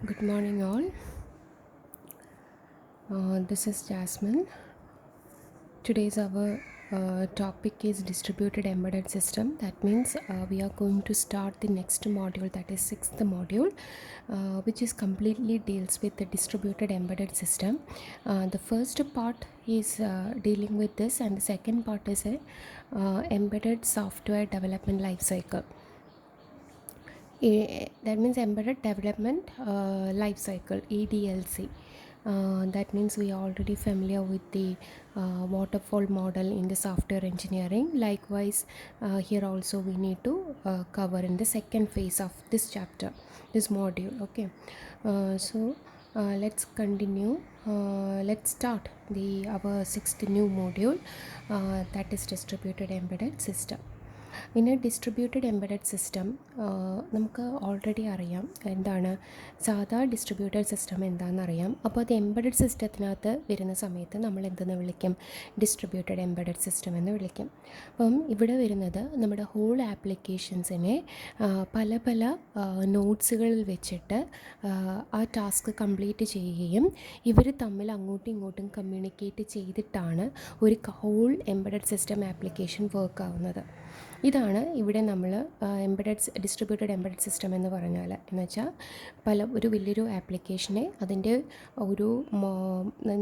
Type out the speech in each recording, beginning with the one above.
Good morning, all. This is Jasmine. Today's our topic is distributed embedded system. That means we are going to start the next module, that is sixth module, which is completely deals with the distributed embedded system. The first part is dealing with this, and the second part is a embedded software development life cycle. That means embedded development life cycle, EDLC. That means we are already familiar with the waterfall model in the software engineering. Likewise, here also we need to cover in the second phase of this chapter, this module. Okay, let's continue. Let's start our sixth new module, that is distributed embedded system. In a distributed embedded system നമുക്ക് already അറിയാം എന്താണ് സാധാ distributed system എന്താണെന്നറിയാം. അപ്പോൾ അത് embedded സിസ്റ്റത്തിനകത്ത് വരുന്ന സമയത്ത് നമ്മൾ എന്തെന്ന് വിളിക്കും? ഡിസ്ട്രിബ്യൂട്ടഡ് എംബഡഡ് സിസ്റ്റം എന്ന് വിളിക്കും. അപ്പം ഇവിടെ വരുന്നത് നമ്മുടെ ഹോൾ ആപ്ലിക്കേഷൻസിനെ പല പല നോട്ട്സുകളിൽ വെച്ചിട്ട് ആ ടാസ്ക് കംപ്ലീറ്റ് ചെയ്യുകയും ഇവർ തമ്മിൽ അങ്ങോട്ടും ഇങ്ങോട്ടും കമ്മ്യൂണിക്കേറ്റ് ചെയ്തിട്ടാണ് ഒരു whole embedded system application work ആവുന്നത്. ഇതാണ് ഇവിടെ നമ്മൾ ഡിസ്ട്രിബ്യൂട്ടഡ് എംബഡഡ് സിസ്റ്റം എന്ന് പറഞ്ഞാൽ. എന്ന് വെച്ചാൽ ഒരു വലിയൊരു ആപ്ലിക്കേഷനെ അതിൻ്റെ ഒരു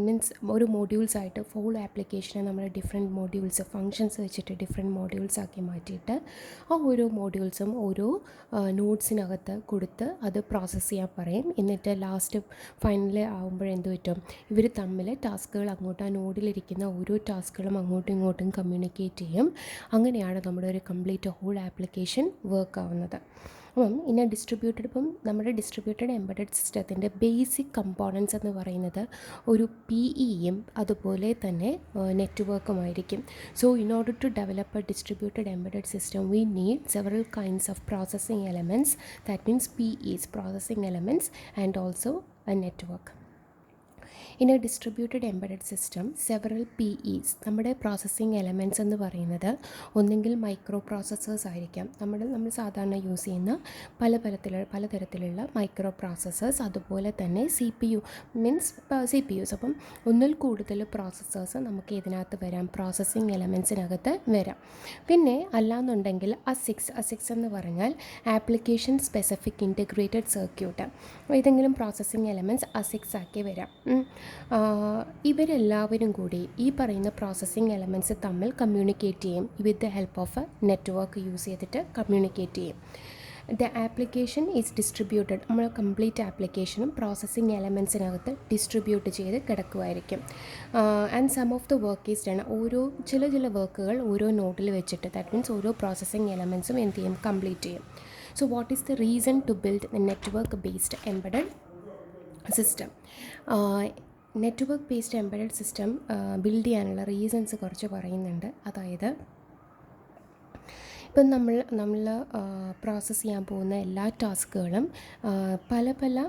മീൻസ് ഒരു മോഡ്യൂൾസായിട്ട് ഫുൾ ആപ്ലിക്കേഷനെ നമ്മൾ ഡിഫറെൻറ്റ് മോഡ്യൂൾസ് ഫങ്ഷൻസ് വെച്ചിട്ട് ഡിഫറെൻറ്റ് മോഡ്യൂൾസ് ആക്കി മാറ്റിയിട്ട് ആ ഓരോ മോഡ്യൂൾസും ഓരോ നോട്ട്സിനകത്ത് കൊടുത്ത് അത് പ്രോസസ്സ് ചെയ്യാൻ പറയും. എന്നിട്ട് ലാസ്റ്റ് ഫൈനൽ ആകുമ്പോഴെന്ത് പറ്റും? ഇവർ തമ്മിൽ ടാസ്കുകൾ അങ്ങോട്ട് ആ നോഡിലിരിക്കുന്ന ഓരോ ടാസ്കുകളും അങ്ങോട്ടും ഇങ്ങോട്ടും കമ്മ്യൂണിക്കേറ്റ് ചെയ്യും. അങ്ങനെയാണ് നമ്മുടെ ഒരു കംപ്ലീറ്റ് ഹോൾ ആപ്ലിക്കേഷൻ വർക്ക് ആവുന്നത്. അപ്പം നമ്മുടെ ഡിസ്ട്രിബ്യൂട്ടഡ് എംബഡഡ് സിസ്റ്റത്തിൻ്റെ ബേസിക് കമ്പോണൻസ് എന്ന് പറയുന്നത് ഒരു PEയും അതുപോലെ തന്നെ നെറ്റ്വർക്കുമായിരിക്കും. So in order to develop a distributed embedded system we need several kinds of processing elements. That means PEs, processing elements, and also a network. In a distributed embedded system several PEs, നമ്മുടെ processing elements എന്ന് പറയുന്നത് ഒന്നെങ്കിൽ micro processors ആയിരിക്കാം. നമ്മൾ സാധാരണ use ചെയ്യുന്ന പലതരത്തിലുള്ള micro processors, അതുപോലെ തന്നെ CPU മീൻസ് CPUs. അപ്പം ഒന്നിൽ കൂടുതൽ പ്രോസസ്സേഴ്സ് നമുക്ക് ഇതിനകത്ത് വരാം, പ്രോസസ്സിംഗ് എലമെൻറ്റ്സിനകത്ത് വരാം. പിന്നെ അല്ലാന്നുണ്ടെങ്കിൽ ASICs എന്ന് പറഞ്ഞാൽ ആപ്ലിക്കേഷൻ സ്പെസിഫിക് ഇൻറ്റഗ്രേറ്റഡ് സർക്യൂട്ട്. ഏതെങ്കിലും പ്രോസസ്സിംഗ് എലമെൻറ്റ്സ് ASICs ആക്കി വരാം. ഇവരെല്ലാവരും കൂടി ഈ പറയുന്ന പ്രോസസ്സിംഗ് എലമെൻറ്റ്സ് തമ്മിൽ കമ്മ്യൂണിക്കേറ്റ് ചെയ്യും. With the help of a network use ചെയ്തിട്ട് കമ്മ്യൂണിക്കേറ്റ് ചെയ്യും. The application is distributed. നമ്മൾ കംപ്ലീറ്റ് ആപ്ലിക്കേഷനും പ്രോസസ്സിംഗ് എലമെൻറ്റ്സിനകത്ത് ഡിസ്ട്രിബ്യൂട്ട് ചെയ്ത് കിടക്കുമായിരിക്കും. And some of the work is done. ചില വർക്കുകൾ ഓരോ നോഡിൽ വെച്ചിട്ട്, ദാറ്റ് മീൻസ് ഓരോ പ്രോസസ്സിംഗ് എലമെൻറ്റ്സും എന്ത് ചെയ്യും? കംപ്ലീറ്റ് ചെയ്യും. So what is the reason to build a network based embedded system? Network based embedded system build ചെയ്യാനുള്ള റീസൺസ് കുറച്ച് പറയുന്നുണ്ട്. അതായത് ഇപ്പം നമ്മൾ പ്രോസസ്സ് ചെയ്യാൻ പോകുന്ന എല്ലാ ടാസ്കുകളും പല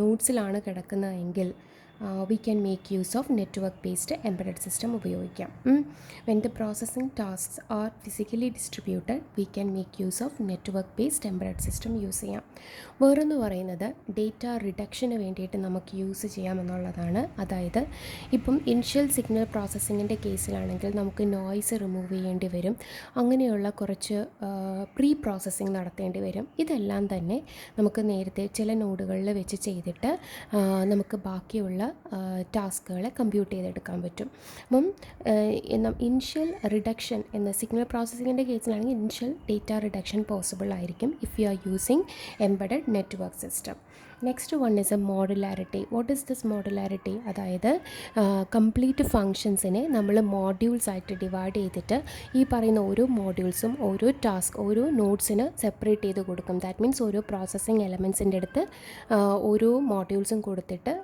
നോട്ട്സിലാണ് കിടക്കുന്നതെങ്കിൽ we can make use of network based embedded system ഉപയോഗിക്കാം. When the processing tasks are physically distributed, we can make use of network based embedded system use ചെയ്യാം. വേറൊന്ന് പറയുന്നത് ഡേറ്റ റിഡക്ഷന് വേണ്ടിയിട്ട് നമുക്ക് യൂസ് ചെയ്യാമെന്നുള്ളതാണ്. അതായത് ഇപ്പം ഇനിഷ്യൽ സിഗ്നൽ പ്രോസസ്സിങ്ങിൻ്റെ കേസിലാണെങ്കിൽ നമുക്ക് നോയ്സ് റിമൂവ് ചെയ്യേണ്ടി വരും. അങ്ങനെയുള്ള കുറച്ച് പ്രീ പ്രോസസ്സിങ് നടത്തേണ്ടി വരും. ഇതെല്ലാം തന്നെ നമുക്ക് നേരത്തെ ചില നോഡുകളിൽ വെച്ച് ചെയ്തിട്ട് നമുക്ക് ബാക്കിയുള്ള ടാസ്കുകളെ കമ്പ്യൂട്ട് ചെയ്തെടുക്കാൻ പറ്റും. അപ്പം ഇനിഷ്യൽ റിഡക്ഷൻ എന്ന സിഗ്നൽ പ്രോസസ്സിങ്ങിൻ്റെ കേസിലാണെങ്കിൽ ഇനിഷ്യൽ ഡേറ്റ റിഡക്ഷൻ പോസിബിൾ ആയിരിക്കും if you are using embedded network system. Next one is a modularity. What is this modularity? അതായത് കംപ്ലീറ്റ് ഫങ്ഷൻസിനെ നമ്മൾ മോഡ്യൂൾസ് ആയിട്ട് ഡിവൈഡ് ചെയ്തിട്ട് ഈ പറയുന്ന ഓരോ മോഡ്യൂൾസും ഓരോ നോഡ്സിന് സെപ്പറേറ്റ് ചെയ്ത് കൊടുക്കും. ദാറ്റ് മീൻസ് ഓരോ പ്രോസസ്സിംഗ് എലമെൻറ്റ്സിൻ്റെ അടുത്ത് ഓരോ മോഡ്യൂൾസും കൊടുത്തിട്ട്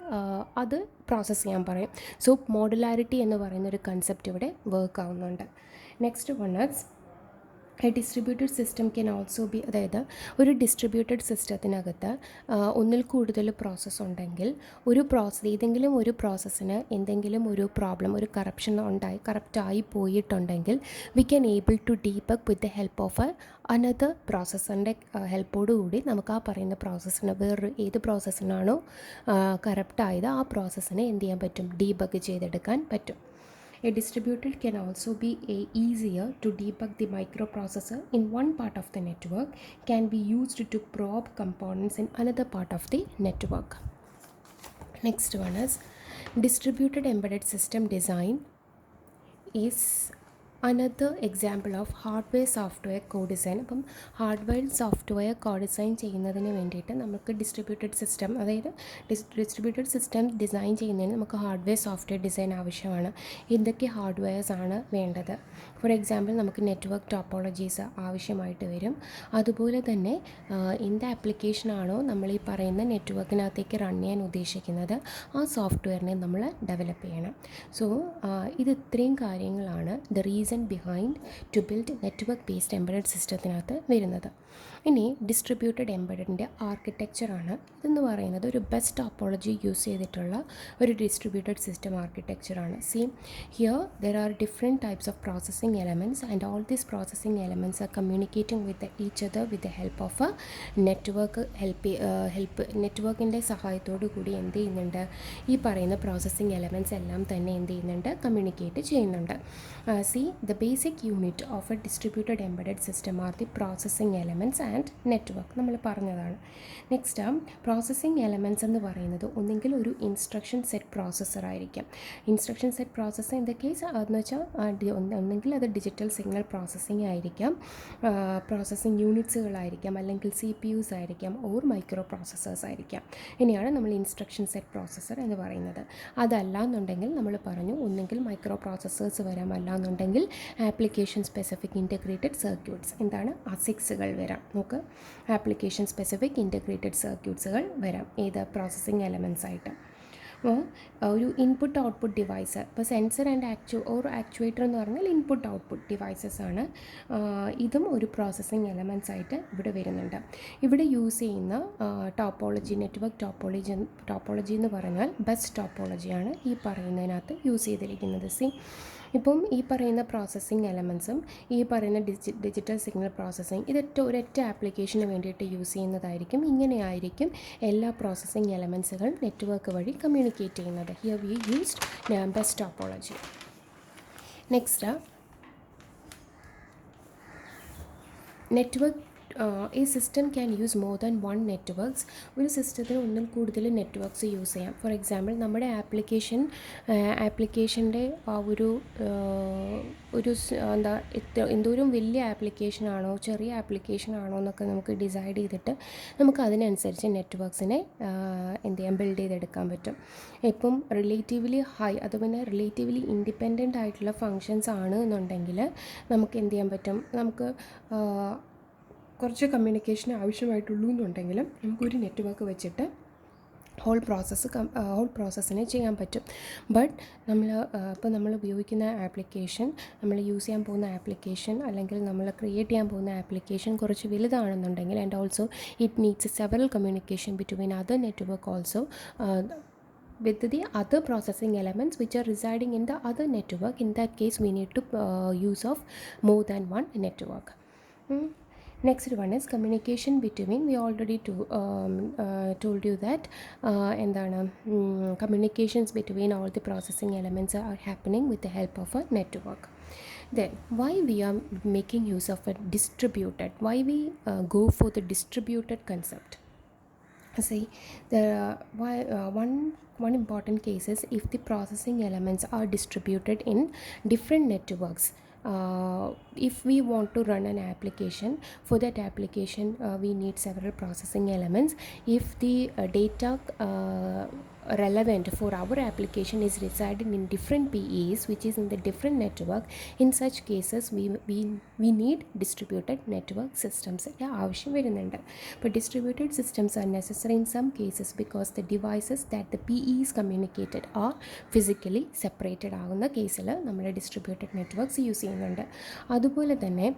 അത് പ്രോസസ്സ് ചെയ്യാൻ പറയും. സോ മോഡുലാരിറ്റി എന്ന് പറയുന്ന ഒരു കൺസെപ്റ്റ് ഇവിടെ വർക്ക് ആവുന്നുണ്ട്. Next one is A distributed system can also be, അതായത് ഒരു ഡിസ്ട്രിബ്യൂട്ടഡ് സിസ്റ്റത്തിനകത്ത് ഒന്നിൽ കൂടുതൽ പ്രോസസ്സ് ഉണ്ടെങ്കിൽ ഏതെങ്കിലും ഒരു പ്രോസസ്സിന് എന്തെങ്കിലും ഒരു പ്രോബ്ലം, ഒരു കറപ്റ്റായി പോയിട്ടുണ്ടെങ്കിൽ we can able to debug with the help of another പ്രോസസ്സറിൻ്റെ ഹെൽപ്പോടുകൂടി നമുക്ക് ആ പറയുന്ന പ്രോസസ്സിന് ഏത് പ്രോസസ്സിനാണോ കറപ്റ്റായത് ആ പ്രോസസ്സിനെ എന്ത് ചെയ്യാൻ പറ്റും, ഡീബഗ് ചെയ്തെടുക്കാൻ പറ്റും. A distributed can also be easier to debug the microprocessor in one part of the network, can be used to probe components in another part of the network. Next one is distributed embedded system design is another example of hardware software codesign. അപ്പം hardware software codesign ചെയ്യുന്നതിന് വേണ്ടിയിട്ട് നമുക്ക് distributed system, അതായത് distributed system design ചെയ്യുന്നതിന് നമുക്ക് hardware software design ആവശ്യമാണ്. എന്തൊക്കെ ഹാർഡ്വെയർസാണ് വേണ്ടത്? ഫോർ എക്സാമ്പിൾ നമുക്ക് നെറ്റ്വർക്ക് ടോപ്പോളജീസ് ആവശ്യമായിട്ട് വരും. അതുപോലെ തന്നെ എന്ത് ആപ്ലിക്കേഷനാണോ നമ്മൾ ഈ പറയുന്ന നെറ്റ്വർക്കിനകത്തേക്ക് റൺ ചെയ്യാൻ ഉദ്ദേശിക്കുന്നത് ആ സോഫ്റ്റ്വെയറിനെ നമ്മൾ ഡെവലപ്പ് ചെയ്യണം. സോ ഇത് ഇത്രയും കാര്യങ്ങളാണ് the reason behind to build network based embedded സിസ്റ്റത്തിനകത്ത് വരുന്നത്. ഇനി ഡിസ്ട്രിബ്യൂട്ടഡ് എംബഡഡിൻ്റെ ആർക്കിടെക്ചറാണ് ഇതെന്ന് പറയുന്നത്. ഒരു ബെസ്റ്റ് ടോപ്പോളജി യൂസ് ചെയ്തിട്ടുള്ള ഒരു ഡിസ്ട്രിബ്യൂട്ടഡ് സിസ്റ്റം ആർക്കിടെക്ചറാണ്. See here there are different types of processing elements and all these processing elements are communicating with each other with the help of network നെറ്റ്വർക്കിൻ്റെ സഹായത്തോടു കൂടി എന്ത് ചെയ്യുന്നുണ്ട്, ഈ പറയുന്ന പ്രോസസ്സിംഗ് എലമെൻറ്റ്സ് എല്ലാം തന്നെ എന്ത് ചെയ്യുന്നുണ്ട്, കമ്മ്യൂണിക്കേറ്റ് ചെയ്യുന്നുണ്ട്. C the basic unit of A distributed embedded system are the processing elements and network. നമ്മൾ പറഞ്ഞതാണ്. നെക്സ്റ്റ് പ്രോസസ്സിംഗ് എലമെൻറ്റ്സ് എന്ന് പറയുന്നത് ഒന്നെങ്കിൽ ഒരു ഇൻസ്ട്രക്ഷൻ സെറ്റ് പ്രോസസ്സർ ആയിരിക്കാം. Instruction set processor in the case എന്ന് വെച്ചാൽ ഒന്നെങ്കിൽ അത് ഡിജിറ്റൽ സിഗ്നൽ പ്രോസസ്സിംഗ് ആയിരിക്കാം, പ്രോസസ്സിംഗ് യൂണിറ്റ്സുകളായിരിക്കാം, അല്ലെങ്കിൽ CPUs ആയിരിക്കാം, ഓർ മൈക്രോ പ്രോസസ്സേഴ്സ് ആയിരിക്കാം. ഇനിയാണ് നമ്മൾ ഇൻസ്ട്രക്ഷൻ സെറ്റ് പ്രോസസ്സർ എന്ന് പറയുന്നത്. അതല്ല എന്നുണ്ടെങ്കിൽ നമ്മൾ പറഞ്ഞു ഒന്നെങ്കിൽ മൈക്രോ പ്രോസസ്സേഴ്സ് വരാം, അല്ല എന്നുണ്ടെങ്കിൽ ആപ്ലിക്കേഷൻ സ്പെസിഫിക് ഇൻറ്റഗ്രേറ്റഡ് സർക്യൂട്ട്സ്, എന്താണ് ASICs വരാം. നമുക്ക് ആപ്ലിക്കേഷൻ സ്പെസിഫിക് ഇൻറ്റഗ്രേറ്റഡ് സർക്യൂട്ട്സുകൾ വരാം ഏത് പ്രോസസ്സിംഗ് എലമെൻറ്റ്സ് ആയിട്ട്. ഒരു ഇൻപുട്ട് ഔട്ട്പുട്ട് ഡിവൈസ്, ഇപ്പോൾ സെൻസർ ആൻഡ് ആക്ച്വേറ്റർ എന്ന് പറഞ്ഞാൽ ഇൻപുട്ട് ഔട്ട്പുട്ട് ഡിവൈസസ് ആണ്. ഇതും ഒരു പ്രോസസ്സിംഗ് എലമെൻറ്റ്സ് ആയിട്ട് ഇവിടെ വരുന്നുണ്ട്. ഇവിടെ യൂസ് ചെയ്യുന്ന ടോപ്പോളജി, നെറ്റ്വർക്ക് ടോപ്പോളജി എന്ന് പറഞ്ഞാൽ ബെസ്റ്റ് ടോപ്പോളജിയാണ് ഈ പറയുന്നതിനകത്ത് യൂസ് ചെയ്തിരിക്കുന്നത്. ഇപ്പം ഈ പറയുന്ന പ്രോസസ്സിംഗ് എലമെൻറ്റ്സും ഈ പറയുന്ന ഡിജിറ്റൽ സിഗ്നൽ പ്രോസസ്സിംഗ് ഒരൊറ്റ ആപ്ലിക്കേഷന് വേണ്ടിയിട്ട് യൂസ് ചെയ്യുന്നതായിരിക്കും. ഇങ്ങനെയായിരിക്കും എല്ലാ പ്രോസസ്സിംഗ് എലമെൻറ്റ്സുകളും നെറ്റ്വർക്ക് വഴി കമ്മ്യൂണിക്കേറ്റ് ചെയ്യുന്നത്. Here we used best topology. Next network. ഈ system can use more than one networks. ഒരു സിസ്റ്റത്തിന് ഒന്നിൽ കൂടുതൽ നെറ്റ്വർക്ക്സ് യൂസ് ചെയ്യാം. ഫോർ എക്സാമ്പിൾ നമ്മുടെ ആപ്ലിക്കേഷൻ്റെ ആ ഒരു എന്തോരം വലിയ ആപ്ലിക്കേഷനാണോ ചെറിയ ആപ്ലിക്കേഷനാണോ എന്നൊക്കെ നമുക്ക് ഡിസൈഡ് ചെയ്തിട്ട് നമുക്ക് അതിനനുസരിച്ച് നെറ്റ്വർക്ക്സിനെ എന്ത് ചെയ്യാം, ബിൽഡ് ചെയ്തെടുക്കാൻ പറ്റും. ഇപ്പം റിലേറ്റീവ്ലി അത് പിന്നെ റിലേറ്റീവ്ലി ഇൻഡിപെൻഡൻ്റ് ആയിട്ടുള്ള ഫങ്ഷൻസ് ആണ് എന്നുണ്ടെങ്കിൽ നമുക്ക് എന്ത് ചെയ്യാൻ പറ്റും, നമുക്ക് കുറച്ച് കമ്മ്യൂണിക്കേഷൻ ആവശ്യമായിട്ടുള്ളൂ എന്നുണ്ടെങ്കിലും നമുക്കൊരു നെറ്റ്വർക്ക് വെച്ചിട്ട് ഹോൾ പ്രോസസ്സിനെ ചെയ്യാൻ പറ്റും. ബട്ട് ഇപ്പോൾ നമ്മൾ ഉപയോഗിക്കുന്ന ആപ്ലിക്കേഷൻ, നമ്മൾ യൂസ് ചെയ്യാൻ പോകുന്ന ആപ്ലിക്കേഷൻ അല്ലെങ്കിൽ നമ്മൾ ക്രിയേറ്റ് ചെയ്യാൻ പോകുന്ന ആപ്ലിക്കേഷൻ കുറച്ച് വലുതാണെന്നുണ്ടെങ്കിൽ and also it needs several communication between other network also with the other processing elements which are residing in the other network. In that case we need to use of more than one network. Next one is communication between. We already told you that communications between all the processing elements are happening with the help of a network. Then why we are making use of a distributed, why we go for the distributed concept? See, one important case is if the processing elements are distributed in different networks. If we want to run an application, for that application we need several processing elements. If the data relevant for our application is residing in different PEs which is in the different network, in such cases we need distributed network systems ആവശ്യം വരുന്നുണ്ട്. But distributed systems are necessary in some cases because the devices that the PEs communicated are physically separated ആകുന്ന കേസിൽ നമ്മൾ distributed networks use ചെയ്യുന്നുണ്ട്. അതുപോലെ തന്നെ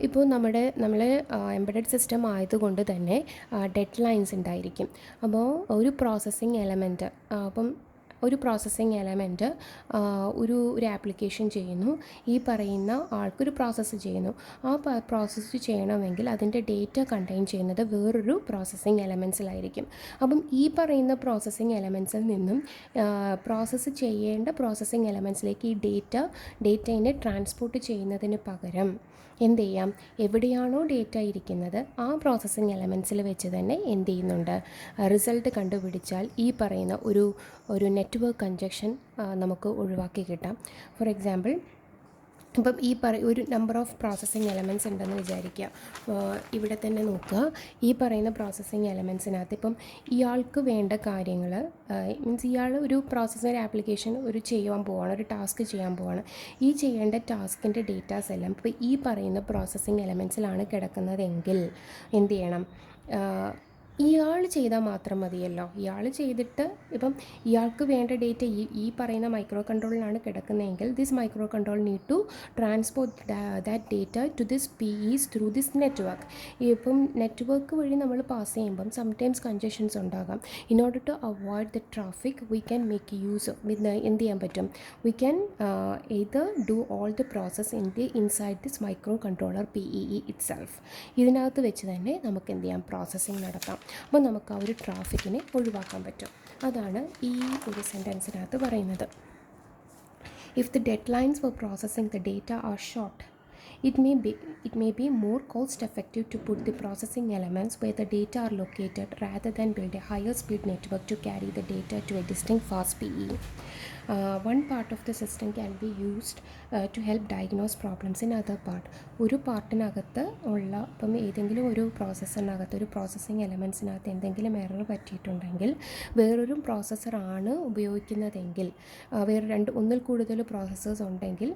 ഇപ്പോൾ നമ്മൾ എംബഡഡ് സിസ്റ്റം ആയതുകൊണ്ട് തന്നെ ഡെഡ് ലൈൻസ് ഉണ്ടായിരിക്കും. അപ്പോൾ ഒരു പ്രോസസ്സിങ് എലമെൻറ്റ് ഒരു ആപ്ലിക്കേഷൻ ചെയ്യുന്നു, ഈ പറയുന്ന ആൾക്കൊരു പ്രോസസ്സ് ചെയ്യുന്നു. ആ പ്രോസസ്സ് ചെയ്യണമെങ്കിൽ അതിൻ്റെ ഡേറ്റ കണ്ടെയ്ൻ ചെയ്യുന്നത് വേറൊരു പ്രോസസ്സിങ് എലമെൻസിലായിരിക്കും. അപ്പം ഈ പറയുന്ന പ്രോസസ്സിങ് എലമെൻസിൽ നിന്നും പ്രോസസ്സ് ചെയ്യേണ്ട പ്രോസസ്സിങ് എലമെൻസിലേക്ക് ഈ ഡേറ്റയെ ട്രാൻസ്പോർട്ട് ചെയ്യുന്നതിന് പകരം എന്ത് ചെയ്യാം, എവിടെയാണോ ഡേറ്റ ഇരിക്കുന്നത് ആ പ്രോസസ്സിങ് എലമെൻസിൽ വെച്ച് തന്നെ എന്ത് ചെയ്യുന്നുണ്ട്, റിസൾട്ട് കണ്ടുപിടിച്ചാൽ ഈ പറയുന്ന ഒരു നെറ്റ്വർക്ക് കൺജക്ഷൻ നമുക്ക് ഒഴിവാക്കി കിട്ടാം. ഫോർ എക്സാമ്പിൾ, ഇപ്പം ഒരു നമ്പർ ഓഫ് പ്രോസസ്സിങ് എലമെൻറ്റ്സ് ഉണ്ടെന്ന് വിചാരിക്കുക. ഇവിടെ തന്നെ നോക്കുക, ഈ പറയുന്ന പ്രോസസ്സിങ് എലമെൻറ്റ്സിനകത്ത് ഇപ്പം ഇയാൾക്ക് വേണ്ട കാര്യങ്ങൾ മീൻസ് ഇയാൾ ഒരു ആപ്ലിക്കേഷൻ ചെയ്യാൻ പോവുകയാണ്, ഒരു ടാസ്ക് ചെയ്യാൻ പോവുകയാണ്. ഈ ചെയ്യേണ്ട ടാസ്കിൻ്റെ ഡേറ്റാസ് എല്ലാം ഇപ്പോൾ ഈ പറയുന്ന പ്രോസസ്സിങ് എലമെൻറ്റ്സിലാണ് കിടക്കുന്നതെങ്കിൽ എന്ത് ചെയ്യണം, ഇയാൾ ചെയ്താൽ മാത്രം മതിയല്ലോ. ഇയാൾ ചെയ്തിട്ട് ഇപ്പം ഇയാൾക്ക് വേണ്ട ഡേറ്റ ഈ പറയുന്ന മൈക്രോ കൺട്രോളിലാണ് കിടക്കുന്നതെങ്കിൽ this micro control need to transport that data to this PEs through this network. ഇപ്പം നെറ്റ്വർക്ക് വഴി നമ്മൾ പാസ് ചെയ്യുമ്പം സംടൈംസ് കൺജഷൻസ് ഉണ്ടാകാം. In order to avoid the traffic we can make use എന്ത് ചെയ്യാൻ പറ്റും, we can either do all the process inside this micro controller PEE itself. ഇതിനകത്ത് വെച്ച് തന്നെ നമുക്ക് എന്ത് ചെയ്യാം, പ്രോസസ്സിങ് നടത്താം. അപ്പോൾ നമുക്ക് ആ ഒരു ട്രാഫിക്കിനെ ഒഴിവാക്കാൻ പറ്റും. അതാണ് ഈ ഒരു സെൻറ്റൻസിനകത്ത് പറയുന്നത്. If the deadlines for processing the data are short, it may be more cost effective to put the processing elements where the data are located rather than build a higher speed network to carry the data to a distinct fast PE. One part of the system can be used to help diagnose problems in other part. ഒരു പാർട്ടിനകത്ത് ഉള്ള ഇപ്പം ഏതെങ്കിലും ഒരു പ്രോസസ്സറിനകത്ത് ഒരു processing എലമെൻറ്റ്സിനകത്ത് എന്തെങ്കിലും error പറ്റിയിട്ടുണ്ടെങ്കിൽ വേറൊരു പ്രോസസ്സറാണ് ഉപയോഗിക്കുന്നതെങ്കിൽ, ഒന്നിൽ കൂടുതൽ പ്രോസസ്സേഴ്സ് ഉണ്ടെങ്കിൽ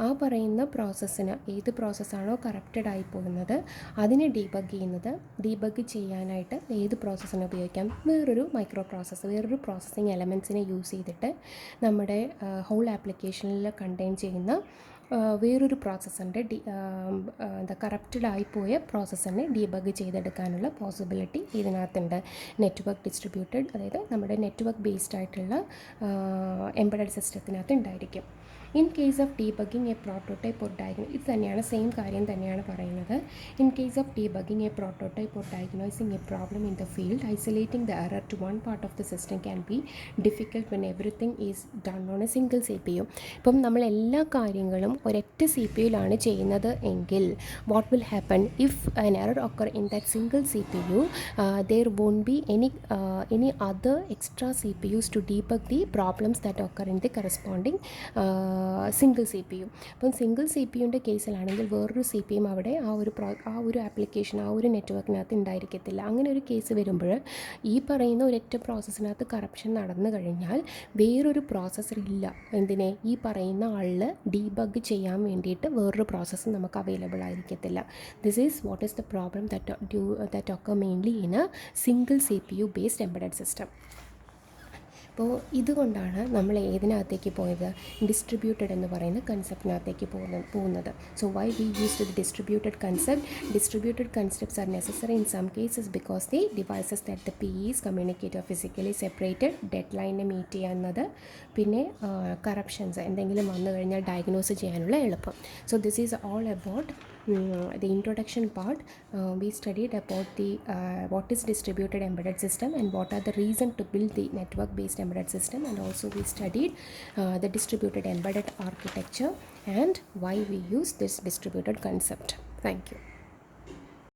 ആ പറയുന്ന പ്രോസസ്സിന് ഏത് പ്രോസസ്സാണോ കറപ്റ്റഡ് ആയി പോകുന്നത് അതിനെ ഡീബഗ് ചെയ്യാനായിട്ട് ഏത് പ്രോസസ്സിനെ ഉപയോഗിക്കാം, വേറൊരു പ്രോസസ്സിങ് എലമെൻറ്റ്സിനെ യൂസ് ചെയ്തിട്ട് നമ്മുടെ ഹോൾ ആപ്ലിക്കേഷനിൽ കണ്ടെയ്ൻ ചെയ്യുന്ന വേറൊരു പ്രോസസ്സറിൻ്റെ കറപ്റ്റഡ് ആയിപ്പോയ പ്രോസസ്സറിനെ ഡീബഗ് ചെയ്തെടുക്കാനുള്ള പോസിബിലിറ്റി ഇതിനകത്തുണ്ട്. അതായത് നമ്മുടെ നെറ്റ്വർക്ക് ബേസ്ഡ് ആയിട്ടുള്ള എംബഡഡ് സിസ്റ്റത്തിനകത്ത് ഉണ്ടായിരിക്കും. In case of debugging a prototype or ഇത് തന്നെയാണ്, സെയിം കാര്യം തന്നെയാണ് പറയുന്നത്. In case of debugging a prototype or diagnosing a problem in the field, isolating the error to one part of the system can be difficult when everything is done on a single CPU. ഇപ്പം നമ്മൾ എല്ലാ കാര്യങ്ങളും ഒരൊറ്റ CPUയിലാണ് ചെയ്യുന്നത് എങ്കിൽ what will happen if an error occur in that single CPU, there won't be any other extra CPUs to debug the problems that occur in the corresponding single CPU. അപ്പം single CPUൻ്റെ കേസിലാണെങ്കിൽ വേറൊരു CPUം അവിടെ ആ ഒരു ആപ്ലിക്കേഷൻ ആ ഒരു നെറ്റ്വർക്കിനകത്ത് ഉണ്ടായിരിക്കത്തില്ല. അങ്ങനെ ഒരു case വരുമ്പോൾ ഈ പറയുന്ന ഒരൊറ്റ പ്രോസസ്സിനകത്ത് കറപ്ഷൻ നടന്നു കഴിഞ്ഞാൽ വേറൊരു പ്രോസസ്സർ ഇല്ല ഈ പറയുന്ന ആളിൽ ഡീബഗ് ചെയ്യാൻ വേണ്ടിയിട്ട് വേറൊരു പ്രോസസ്സ് നമുക്ക് അവൈലബിൾ ആയിരിക്കത്തില്ല. This is what is the problem that occur mainly in a single CPU based embedded system. അപ്പോൾ ഇതുകൊണ്ടാണ് നമ്മൾ ഏതിനകത്തേക്ക് പോയത്, ഡിസ്ട്രിബ്യൂട്ടഡ് എന്ന് പറയുന്ന കൺസെപ്റ്റിനകത്തേക്ക് പോകുന്നത്. So why we use the distributed concepts are necessary in some cases because the devices that the PEs communicate are physically separated, dead ലൈനെ meet ചെയ്യുന്നത്, പിന്നെ കറപ്ഷൻസ് എന്തെങ്കിലും വന്നു കഴിഞ്ഞാൽ ഡയഗ്നോസ് ചെയ്യാനുള്ള എളുപ്പം. So this is all about the introduction part. We studied about what is distributed embedded system and what are the reason to build the network based embedded system, and also we studied the distributed embedded architecture and why we use this distributed concept. Thank you.